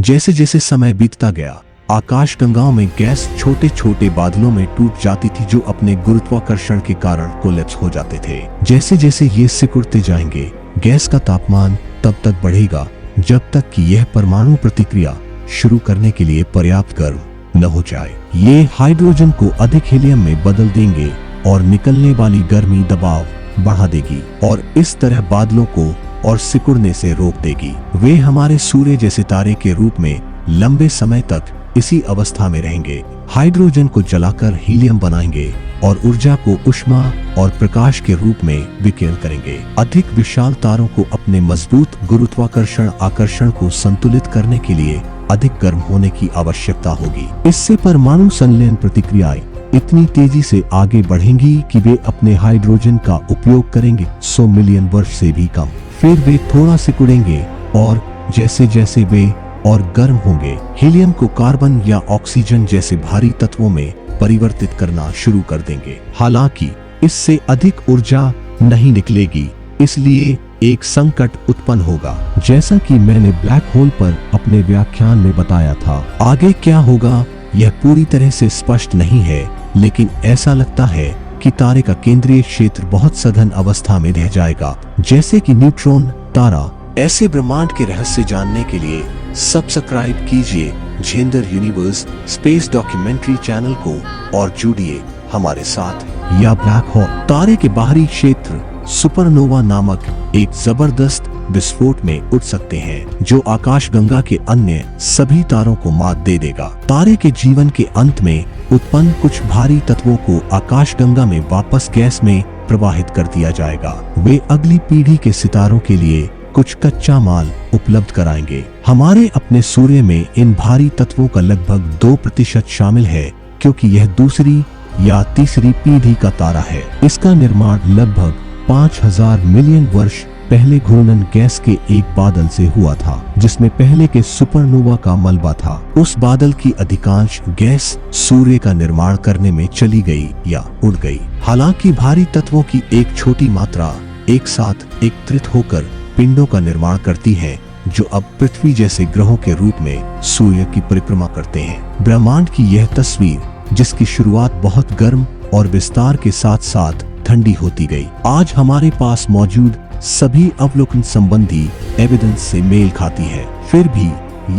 जैसे जैसे समय बीतता गया, आकाशगंगाओं में गैस छोटे छोटे बादलों में टूट जाती थी जो अपने गुरुत्वाकर्षण के कारण कोलैप्स हो जाते थे। जैसे जैसे ये सिकुड़ते जाएंगे, गैस का तापमान तब तक बढ़ेगा जब तक कि यह परमाणु प्रतिक्रिया शुरू करने के लिए पर्याप्त गर्म न हो जाए। ये हाइड्रोजन को अधिक हीलियम में बदल देंगे और निकलने वाली गर्मी दबाव बढ़ा देगी और इस तरह बादलों को और सिकुड़ने से रोक देगी। वे हमारे सूर्य जैसे तारे के रूप में लंबे समय तक इसी अवस्था में रहेंगे। हाइड्रोजन को जलाकर हीलियम बनाएंगे और ऊर्जा को ऊष्मा और प्रकाश के रूप में विकीर्ण करेंगे। अधिक विशाल तारों को अपने मजबूत गुरुत्वाकर्षण आकर्षण को संतुलित करने के लिए अधिक गर्म होने की आवश्यकता होगी। इससे परमाणु संलयन प्रतिक्रियाएं इतनी तेजी से आगे बढ़ेंगी कि वे अपने हाइड्रोजन का उपयोग करेंगे 100 मिलियन वर्ष से भी कम। फिर वे थोड़ा सिकुड़ेंगे और जैसे जैसे वे और गर्म होंगे, हीलियम को कार्बन या ऑक्सीजन जैसे भारी तत्वों में परिवर्तित करना शुरू कर देंगे। हालांकि इससे अधिक ऊर्जा नहीं निकलेगी, इसलिए एक संकट उत्पन्न होगा, जैसा कि मैंने ब्लैक होल पर अपने व्याख्यान में बताया था। आगे क्या होगा यह पूरी तरह से स्पष्ट नहीं है, लेकिन ऐसा लगता है कि तारे का केंद्रीय क्षेत्र बहुत सघन अवस्था में रह जाएगा, जैसे कि न्यूट्रॉन तारा। ऐसे ब्रह्मांड के रहस्य जानने के लिए सब्सक्राइब कीजिए gender universe space documentary channel को और जुड़िए हमारे साथ। या ब्लैक होल तारे के बाहरी क्षेत्र सुपरनोवा नामक एक जबरदस्त विस्फोट में उठ सकते हैं जो आकाशगंगा के अन्य सभी तारों को मात दे देगा। तारे के जीवन के अंत में उत्पन्न कुछ भारी तत्वों को आकाशगंगा में वापस गैस में प्रवाहित कर दिया जाएगा। वे अगली पीढ़ी के सितारों के लिए कुछ कच्चा माल उपलब्ध कराएंगे। हमारे अपने सूर्य में इन भारी तत्वों का लगभग 2% शामिल है, क्योंकि यह दूसरी या तीसरी पीढ़ी का तारा है। इसका निर्माण लगभग 5000 मिलियन वर्ष पहले घूर्णन गैस के एक बादल से हुआ था, जिसमें पहले के सुपरनोवा का मलबा था। उस बादल की अधिकांश गैस सूर्य का निर्माण करने में चली गई या उड़ गई। हालांकि भारी तत्वों की एक छोटी मात्रा एक साथ एकत्रित होकर पिंडों का निर्माण करती है, जो अब पृथ्वी जैसे ग्रहों के रूप में सूर्य की परिक्रमा करते हैं। ब्रह्मांड की यह तस्वीर, जिसकी शुरुआत बहुत गर्म और विस्तार के साथ साथ ठंडी होती गई, आज हमारे पास मौजूद सभी अवलोकन संबंधी एविडेंस से मेल खाती है। फिर भी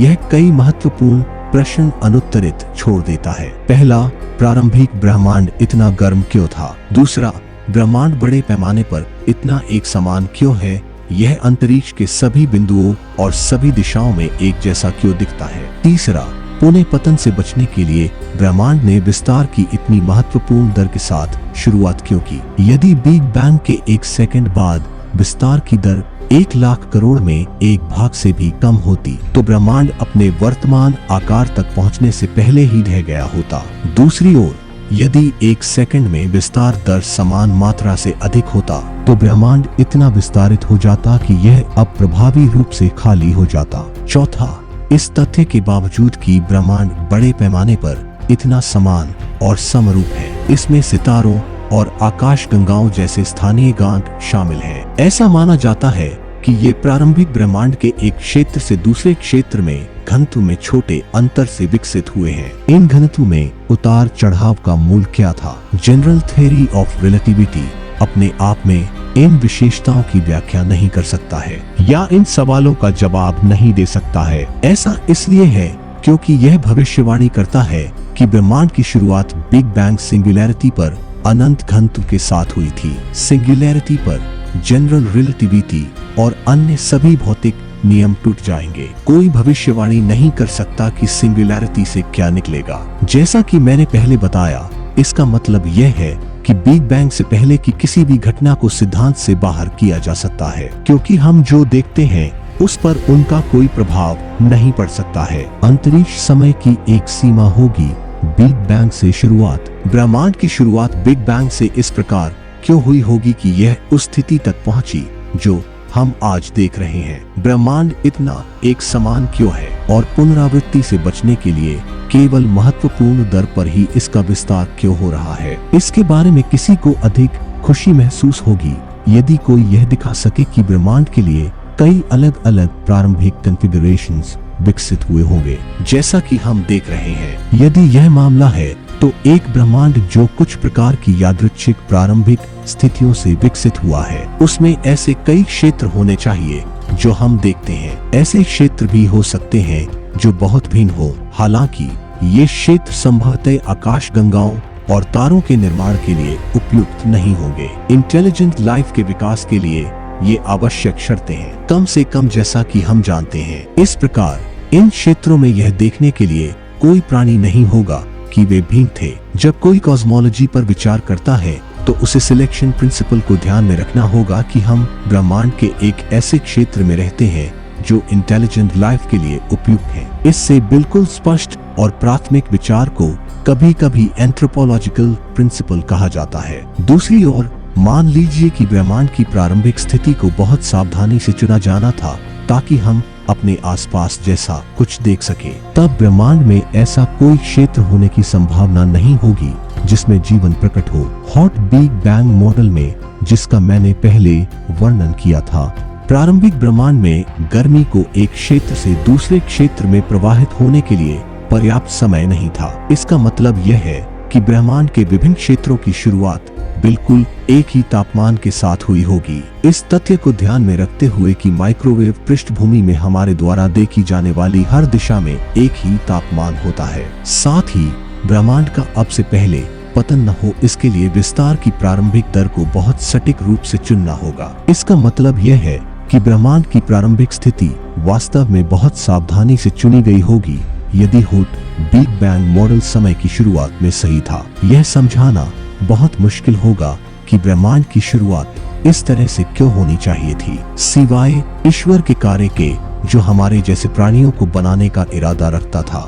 यह कई महत्वपूर्ण प्रश्न अनुत्तरित छोड़ देता है। पहला, प्रारंभिक ब्रह्मांड इतना गर्म क्यों था? दूसरा, ब्रह्मांड बड़े पैमाने पर इतना एक समान क्यों है? यह अंतरिक्ष के सभी बिंदुओं और सभी दिशाओं में एक जैसा क्यों दिखता है? तीसरा, पुनः पतन से बचने के लिए ब्रह्मांड ने विस्तार की इतनी महत्वपूर्ण दर के साथ शुरुआत क्यों की? यदि बिग बैंग के 1 सेकंड बाद विस्तार की दर 1 लाख करोड़ में 1 भाग से भी कम होती, तो ब्रह्मांड अपने वर्तमान आकार तक पहुंचने से पहले ही ढह गया होता। दूसरी ओर, यदि 1 सेकंड में विस्तार दर समान मात्रा से अधिक होता, तो ब्रह्मांड इतना विस्तारित हो जाता कि यह अब प्रभावी रूप से खाली हो जाता। चौथा, इस तथ्य के बावजूद कि ब्रह्मांड बड़े पैमाने पर इतना समान और समरूप है, इसमें सितारों और आकाशगंगाओं जैसे स्थानीय गांठ शामिल हैं। ऐसा माना जाता है कि ये प्रारंभिक ब्रह्मांड के एक क्षेत्र से दूसरे क्षेत्र में घनत्व में छोटे अंतर से विकसित हुए हैं। इन घनत्व में उतार चढ़ाव का मूल क्या था? जनरल थ्योरी ऑफ रिलेटिविटी अपने आप में इन विशेषताओं की व्याख्या नहीं कर सकता है या इन सवालों का जवाब नहीं दे सकता है। ऐसा इसलिए है क्योंकि यह भविष्यवाणी करता है कि ब्रह्मांड की शुरुआत बिग बैंग सिंगुलैरिटी पर अनंत घनत्व के साथ हुई थी। सिंगुलैरिटी पर जनरल रिलेटिविटी और अन्य सभी भौतिक नियम टूट जाएंगे। कोई भविष्यवाणी नहीं कर सकता कि सिंगुलैरिटी से क्या निकलेगा। जैसा कि मैंने पहले बताया, इसका मतलब यह है कि बिग बैंग से पहले की किसी भी घटना को सिद्धांत से बाहर किया जा सकता है, क्योंकि हम जो देखते हैं उस पर उनका कोई प्रभाव नहीं पड़ सकता है। अंतरिक्ष समय की एक सीमा होगी। बिग बैंग से शुरुआत, ब्रह्मांड की शुरुआत बिग बैंग से इस प्रकार क्यों हुई होगी कि यह उस स्थिति तक पहुंची जो हम आज देख रहे हैं। ब्रह्मांड इतना एक समान क्यों है और पुनरावृत्ति से बचने के लिए केवल महत्वपूर्ण दर पर ही इसका विस्तार क्यों हो रहा है? इसके बारे में किसी को अधिक खुशी महसूस होगी यदि कोई यह दिखा सके कि ब्रह्मांड के लिए कई अलग अलग प्रारंभिक कॉन्फ़िगरेशंस विकसित हुए होंगे, जैसा कि हम देख रहे हैं। यदि यह मामला है तो एक ब्रह्मांड जो कुछ प्रकार की यादृच्छिक प्रारंभिक स्थितियों से विकसित हुआ है, उसमें ऐसे कई क्षेत्र होने चाहिए जो हम देखते हैं। ऐसे क्षेत्र भी हो सकते हैं जो बहुत भिन्न हो। हालांकि ये क्षेत्र संभवतः आकाशगंगाओं और तारों के निर्माण के लिए उपयुक्त नहीं होंगे। इंटेलिजेंट लाइफ के विकास के लिए ये आवश्यक शर्तें हैं, कम से कम जैसा कि हम जानते हैं। इस प्रकार इन क्षेत्रों में यह देखने के लिए कोई प्राणी नहीं होगा कि वे भिन्न थे। जब कोई कॉस्मोलॉजी पर विचार करता है तो उसे सिलेक्शन प्रिंसिपल को ध्यान में रखना होगा कि हम ब्रह्मांड के एक ऐसे क्षेत्र में रहते हैं जो इंटेलिजेंट लाइफ के लिए उपयुक्त है। इससे बिल्कुल स्पष्ट और प्राथमिक विचार को कभी कभी एंथ्रोपोलॉजिकल प्रिंसिपल कहा जाता है। दूसरी ओर मान लीजिए कि ब्रह्मांड की प्रारंभिक स्थिति को बहुत सावधानी से चुना जाना था ताकि हम अपने आसपास जैसा कुछ देख सके। तब ब्रह्मांड में ऐसा कोई क्षेत्र होने की संभावना नहीं होगी जिसमें जीवन प्रकट हो। हॉट बिग बैंग मॉडल में, जिसका मैंने पहले वर्णन किया था, प्रारंभिक ब्रह्मांड में गर्मी को एक क्षेत्र से दूसरे क्षेत्र में प्रवाहित होने के लिए पर्याप्त समय नहीं था। इसका मतलब यह है कि ब्रह्मांड के विभिन्न क्षेत्रों की शुरुआत बिल्कुल एक ही तापमान के साथ हुई होगी। इस तथ्य को ध्यान में रखते हुए कि माइक्रोवेव पृष्ठभूमि में हमारे द्वारा देखी जाने वाली हर दिशा में एक ही तापमान होता है। साथ ही ब्रह्मांड का अब से पहले पतन न हो, इसके लिए विस्तार की प्रारंभिक दर को बहुत सटीक रूप से चुनना होगा। इसका मतलब यह है कि ब्रह्मांड की प्रारंभिक स्थिति वास्तव में बहुत सावधानी से चुनी गई होगी। यदि हॉट बिग बैंग मॉडल समय की शुरुआत में सही था, यह समझाना बहुत मुश्किल होगा कि ब्रह्मांड की शुरुआत इस तरह से क्यों होनी चाहिए थी, सिवाय ईश्वर के कार्य के जो हमारे जैसे प्राणियों को बनाने का इरादा रखता था।